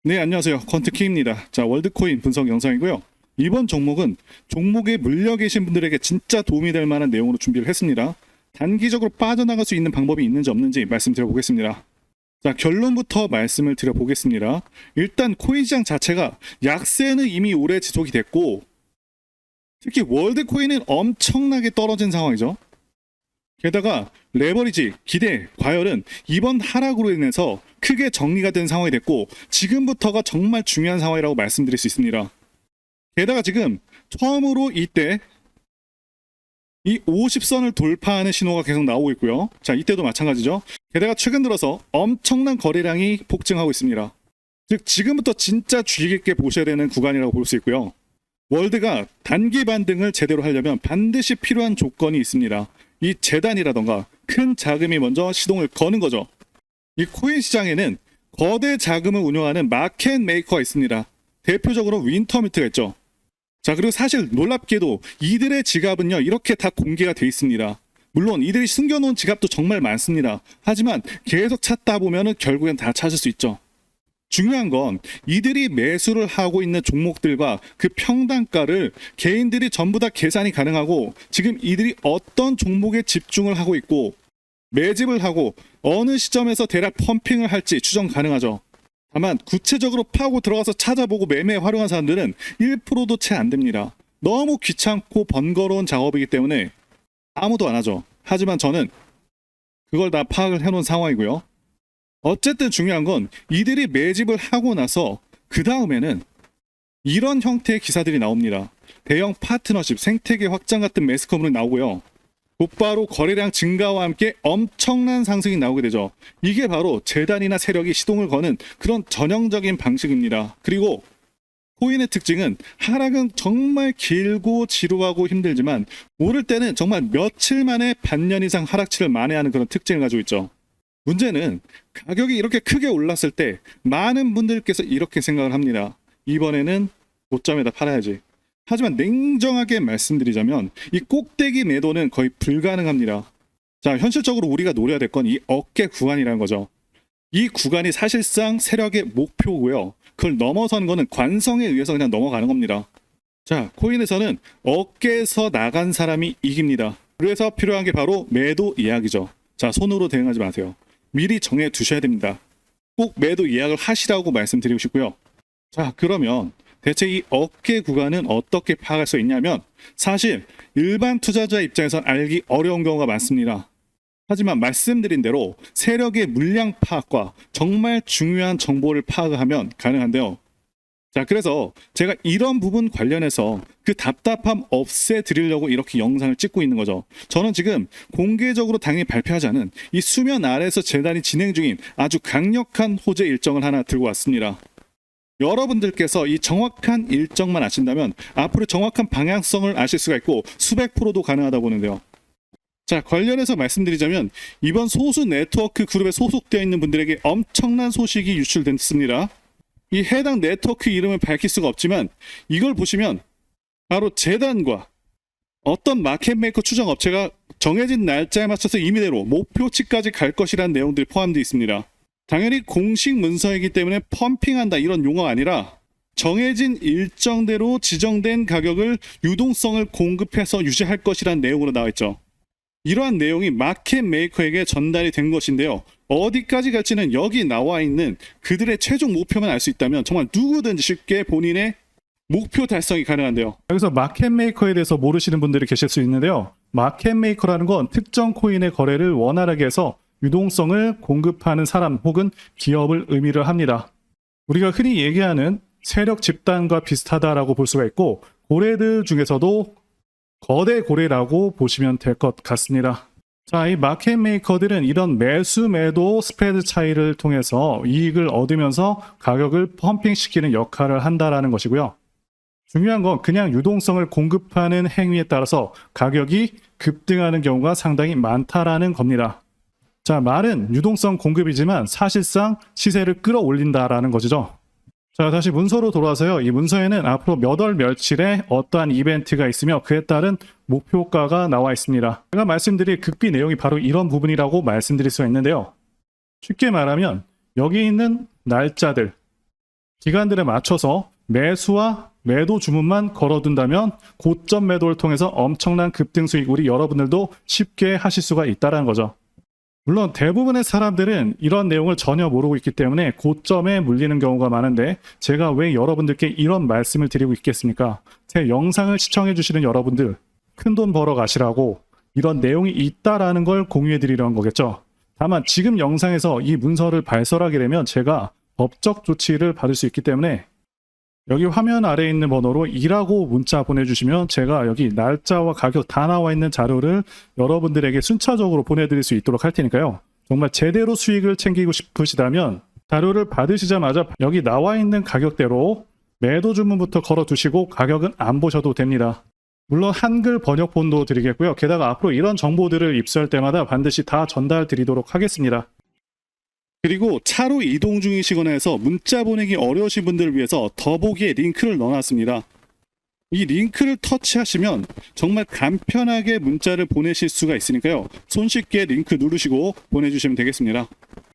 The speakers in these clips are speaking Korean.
네, 안녕하세요. 퀀트키입니다. 자, 월드코인 분석 영상이고요. 이번 종목은 종목에 물려 계신 분들에게 진짜 도움이 될 만한 내용으로 준비를 했습니다. 단기적으로 빠져나갈 수 있는 방법이 있는지 없는지 말씀드려보겠습니다. 자, 결론부터 말씀을 드려보겠습니다. 일단 코인 시장 자체가 약세는 이미 오래 지속이 됐고, 특히 월드코인은 엄청나게 떨어진 상황이죠. 게다가 레버리지, 기대, 과열은 이번 하락으로 인해서 크게 정리가 된 상황이 됐고, 지금부터가 정말 중요한 상황이라고 말씀드릴 수 있습니다. 게다가 지금 처음으로 이때 이 50선을 돌파하는 신호가 계속 나오고 있고요. 자, 이때도 마찬가지죠. 게다가 최근 들어서 엄청난 거래량이 폭증하고 있습니다. 즉 지금부터 진짜 주의 깊게 보셔야 되는 구간이라고 볼 수 있고요. 월드가 단기 반등을 제대로 하려면 반드시 필요한 조건이 있습니다. 이 재단이라던가 큰 자금이 먼저 시동을 거는 거죠. 이 코인 시장에는 거대 자금을 운영하는 마켓 메이커가 있습니다. 대표적으로 윈터미트가 있죠. 자, 그리고 사실 놀랍게도 이들의 지갑은요, 이렇게 다 공개가 돼 있습니다. 물론 이들이 숨겨놓은 지갑도 정말 많습니다. 하지만 계속 찾다 보면은 결국엔 다 찾을 수 있죠. 중요한 건 이들이 매수를 하고 있는 종목들과 그 평단가를 개인들이 전부 다 계산이 가능하고, 지금 이들이 어떤 종목에 집중을 하고 있고 매집을 하고 어느 시점에서 대략 펌핑을 할지 추정 가능하죠. 다만 구체적으로 파고 들어가서 찾아보고 매매에 활용한 사람들은 1%도 채 안 됩니다. 너무 귀찮고 번거로운 작업이기 때문에 아무도 안 하죠. 하지만 저는 그걸 다 파악을 해놓은 상황이고요. 어쨌든 중요한 건 이들이 매집을 하고 나서 그 다음에는 이런 형태의 기사들이 나옵니다. 대형 파트너십, 생태계 확장 같은 매스컴으로 나오고요. 곧바로 거래량 증가와 함께 엄청난 상승이 나오게 되죠. 이게 바로 재단이나 세력이 시동을 거는 그런 전형적인 방식입니다. 그리고 코인의 특징은 하락은 정말 길고 지루하고 힘들지만 오를 때는 정말 며칠 만에 반년 이상 하락치를 만회하는 그런 특징을 가지고 있죠. 문제는 가격이 이렇게 크게 올랐을 때 많은 분들께서 이렇게 생각을 합니다. 이번에는 고점에다 팔아야지. 하지만 냉정하게 말씀드리자면 이 꼭대기 매도는 거의 불가능합니다. 자, 현실적으로 우리가 노려야 될 건 이 어깨 구간이라는 거죠. 이 구간이 사실상 세력의 목표고요. 그걸 넘어서는 거는 관성에 의해서 그냥 넘어가는 겁니다. 자, 코인에서는 어깨에서 나간 사람이 이깁니다. 그래서 필요한 게 바로 매도 예약이죠. 자, 손으로 대응하지 마세요. 미리 정해 두셔야 됩니다. 꼭 매도 예약을 하시라고 말씀드리고 싶고요. 자, 그러면 대체 이 어깨 구간은 어떻게 파악할 수 있냐면, 사실 일반 투자자 입장에선 알기 어려운 경우가 많습니다. 하지만 말씀드린 대로 세력의 물량 파악과 정말 중요한 정보를 파악하면 가능한데요. 자, 그래서 제가 이런 부분 관련해서 그 답답함 없애드리려고 이렇게 영상을 찍고 있는 거죠. 저는 지금 공개적으로 당연히 발표하지 않은 이 수면 아래에서 재단이 진행 중인 아주 강력한 호재 일정을 하나 들고 왔습니다. 여러분들께서 이 정확한 일정만 아신다면 앞으로 정확한 방향성을 아실 수가 있고 수백 프로도 가능하다고 보는데요. 자, 관련해서 말씀드리자면 이번 소수 네트워크 그룹에 소속되어 있는 분들에게 엄청난 소식이 유출됐습니다. 이 해당 네트워크 이름을 밝힐 수가 없지만 이걸 보시면 바로 재단과 어떤 마켓메이커 추정 업체가 정해진 날짜에 맞춰서 임의대로 목표치까지 갈 것이라는 내용들이 포함되어 있습니다. 당연히 공식 문서이기 때문에 펌핑한다 이런 용어가 아니라 정해진 일정대로 지정된 가격을 유동성을 공급해서 유지할 것이라는 내용으로 나와 있죠. 이러한 내용이 마켓 메이커에게 전달이 된 것인데요. 어디까지 갈지는 여기 나와 있는 그들의 최종 목표만 알 수 있다면 정말 누구든지 쉽게 본인의 목표 달성이 가능한데요. 여기서 마켓 메이커에 대해서 모르시는 분들이 계실 수 있는데요. 마켓 메이커라는 건 특정 코인의 거래를 원활하게 해서 유동성을 공급하는 사람 혹은 기업을 의미를 합니다. 우리가 흔히 얘기하는 세력 집단과 비슷하다라고 볼 수가 있고, 고래들 중에서도 거대 고래라고 보시면 될 것 같습니다. 자, 이 마켓 메이커들은 이런 매수 매도 스프레드 차이를 통해서 이익을 얻으면서 가격을 펌핑시키는 역할을 한다라는 것이고요. 중요한 건 그냥 유동성을 공급하는 행위에 따라서 가격이 급등하는 경우가 상당히 많다라는 겁니다. 자, 말은 유동성 공급이지만 사실상 시세를 끌어올린다라는 것이죠. 자, 다시 문서로 돌아와서요. 이 문서에는 앞으로 몇 월 며칠에 어떠한 이벤트가 있으며 그에 따른 목표가가 나와 있습니다. 제가 말씀드릴 극비 내용이 바로 이런 부분이라고 말씀드릴 수가 있는데요. 쉽게 말하면 여기 있는 날짜들, 기간들에 맞춰서 매수와 매도 주문만 걸어둔다면 고점 매도를 통해서 엄청난 급등 수익 우리 여러분들도 쉽게 하실 수가 있다는 거죠. 물론 대부분의 사람들은 이런 내용을 전혀 모르고 있기 때문에 고점에 물리는 경우가 많은데 제가 왜 여러분들께 이런 말씀을 드리고 있겠습니까? 제 영상을 시청해 주시는 여러분들 큰돈 벌어 가시라고 이런 내용이 있다라는 걸 공유해 드리려는 거겠죠. 다만 지금 영상에서 이 문서를 발설하게 되면 제가 법적 조치를 받을 수 있기 때문에 여기 화면 아래에 있는 번호로 2라고 문자 보내주시면 제가 여기 날짜와 가격 다 나와 있는 자료를 여러분들에게 순차적으로 보내드릴 수 있도록 할 테니까요. 정말 제대로 수익을 챙기고 싶으시다면 자료를 받으시자마자 여기 나와 있는 가격대로 매도 주문부터 걸어두시고 가격은 안 보셔도 됩니다. 물론 한글 번역본도 드리겠고요. 게다가 앞으로 이런 정보들을 입수할 때마다 반드시 다 전달 드리도록 하겠습니다. 그리고 차로 이동 중이시거나 해서 문자 보내기 어려우신 분들을 위해서 더보기에 링크를 넣어놨습니다. 이 링크를 터치하시면 정말 간편하게 문자를 보내실 수가 있으니까요. 손쉽게 링크 누르시고 보내주시면 되겠습니다.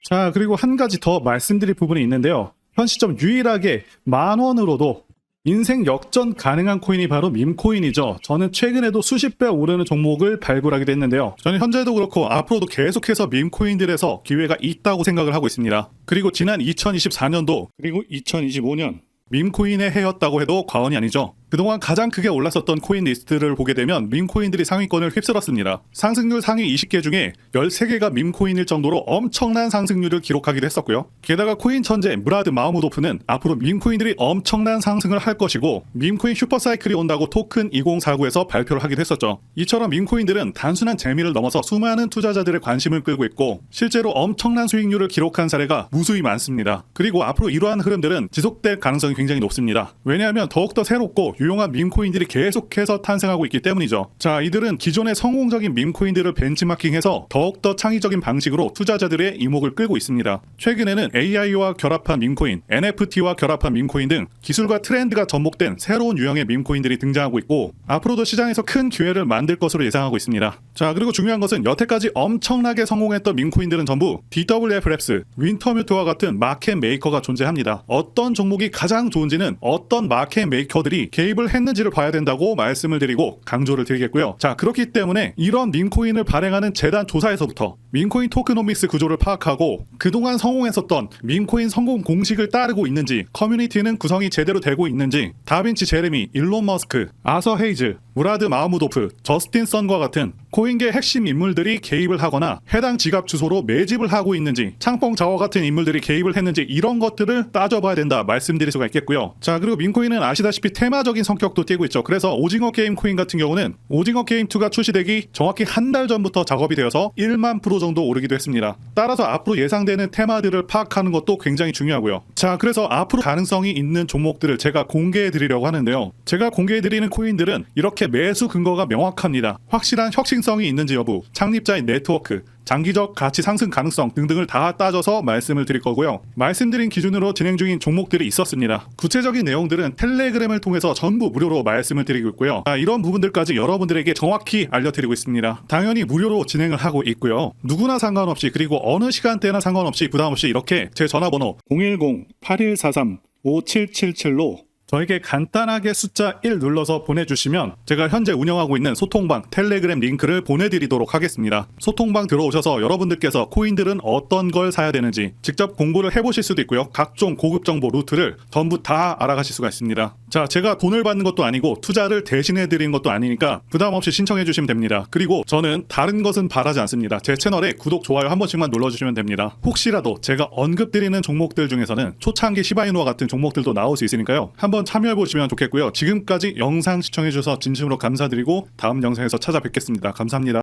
자, 그리고 한 가지 더 말씀드릴 부분이 있는데요. 현 시점 유일하게 10,000원으로도 인생 역전 가능한 코인이 바로 밈코인이죠. 저는 최근에도 수십 배 오르는 종목을 발굴하기도 했는데요. 저는 현재도 그렇고 앞으로도 계속해서 밈코인들에서 기회가 있다고 생각을 하고 있습니다. 그리고 지난 2024년도 그리고 2025년 밈코인의 해였다고 해도 과언이 아니죠. 그동안 가장 크게 올랐었던 코인 리스트를 보게 되면 밈코인들이 상위권을 휩쓸었습니다. 상승률 상위 20개 중에 13개가 밈코인일 정도로 엄청난 상승률을 기록하기도 했었고요. 게다가 코인 천재 무라드 마흐무도프는 앞으로 밈코인들이 엄청난 상승을 할 것이고 밈코인 슈퍼사이클이 온다고 토큰 2049에서 발표를 하기도 했었죠. 이처럼 밈코인들은 단순한 재미를 넘어서 수많은 투자자들의 관심을 끌고 있고 실제로 엄청난 수익률을 기록한 사례가 무수히 많습니다. 그리고 앞으로 이러한 흐름들은 지속될 가능성이 굉장히 높습니다. 왜냐하면 더욱더 새롭고 유용한 밈코인들이 계속해서 탄생하고 있기 때문이죠. 자, 이들은 기존의 성공적인 밈코인들을 벤치마킹해서 더욱더 창의적인 방식으로 투자자들의 이목을 끌고 있습니다. 최근에는 AI와 결합한 밈코인, NFT와 결합한 밈코인 등 기술과 트렌드가 접목된 새로운 유형의 밈코인들이 등장하고 있고 앞으로도 시장에서 큰 기회를 만들 것으로 예상하고 있습니다. 자, 그리고 중요한 것은 여태까지 엄청나게 성공했던 밈코인들은 전부 DWF 랩스, 윈터뮤트와 같은 마켓 메이커가 존재합니다. 어떤 종목이 가장 좋은지는 어떤 마켓 메이커들이 개입을 했는지를 봐야 된다고 말씀을 드리고 강조를 드리겠고요. 자, 그렇기 때문에 이런 밈코인을 발행하는 재단 조사에서부터 밈코인 토크노믹스 구조를 파악하고 그동안 성공했었던 밈코인 성공 공식을 따르고 있는지, 커뮤니티는 구성이 제대로 되고 있는지, 다빈치 제레미, 일론 머스크, 아서 헤이즈, 무라드 마흐무도프, 저스틴 선과 같은 코인계 핵심 인물들이 개입을 하거나 해당 지갑 주소로 매집을 하고 있는지, 창펑 자워 같은 인물들이 개입을 했는지 이런 것들을 따져봐야 된다 말씀드릴 수가 있겠고요. 자, 그리고 밈코인은 아시다시피 테마적인 성격도 띠고 있죠. 그래서 오징어 게임 코인 같은 경우는 오징어 게임 2가 출시되기 정확히 한 달 전부터 작업이 되어서 1만 프로 정도 오르기도 했습니다. 따라서 앞으로 예상되는 테마들을 파악하는 것도 굉장히 중요하고요. 자, 그래서 앞으로 가능성이 있는 종목들을 제가 공개해 드리려고 하는데요. 제가 공개해 드리는 코인들은 이렇게 매수 근거가 명확합니다. 확실한 혁신성이 있는지 여부, 창립자의 네트워크, 장기적 가치 상승 가능성 등등을 다 따져서 말씀을 드릴 거고요. 말씀드린 기준으로 진행 중인 종목들이 있었습니다. 구체적인 내용들은 텔레그램을 통해서 전부 무료로 말씀을 드리고 있고요. 이런 부분들까지 여러분들에게 정확히 알려드리고 있습니다. 당연히 무료로 진행을 하고 있고요. 누구나 상관없이 그리고 어느 시간대나 상관없이 부담없이 이렇게 제 전화번호 010-8143-5777로 저에게 간단하게 숫자 1 눌러서 보내주시면 제가 현재 운영하고 있는 소통방 텔레그램 링크를 보내드리도록 하겠습니다. 소통방 들어오셔서 여러분들께서 코인들은 어떤 걸 사야 되는지 직접 공부를 해보실 수도 있고요. 각종 고급 정보 루트를 전부 다 알아가실 수가 있습니다. 자, 제가 돈을 받는 것도 아니고 투자를 대신해드리는 것도 아니니까 부담없이 신청해주시면 됩니다. 그리고 저는 다른 것은 바라지 않습니다. 제 채널에 구독, 좋아요 한 번씩만 눌러주시면 됩니다. 혹시라도 제가 언급드리는 종목들 중에서는 초창기 시바이누와 같은 종목들도 나올 수 있으니까요. 한번 참여해보시면 좋겠고요. 지금까지 영상 시청해주셔서 진심으로 감사드리고 다음 영상에서 찾아뵙겠습니다. 감사합니다.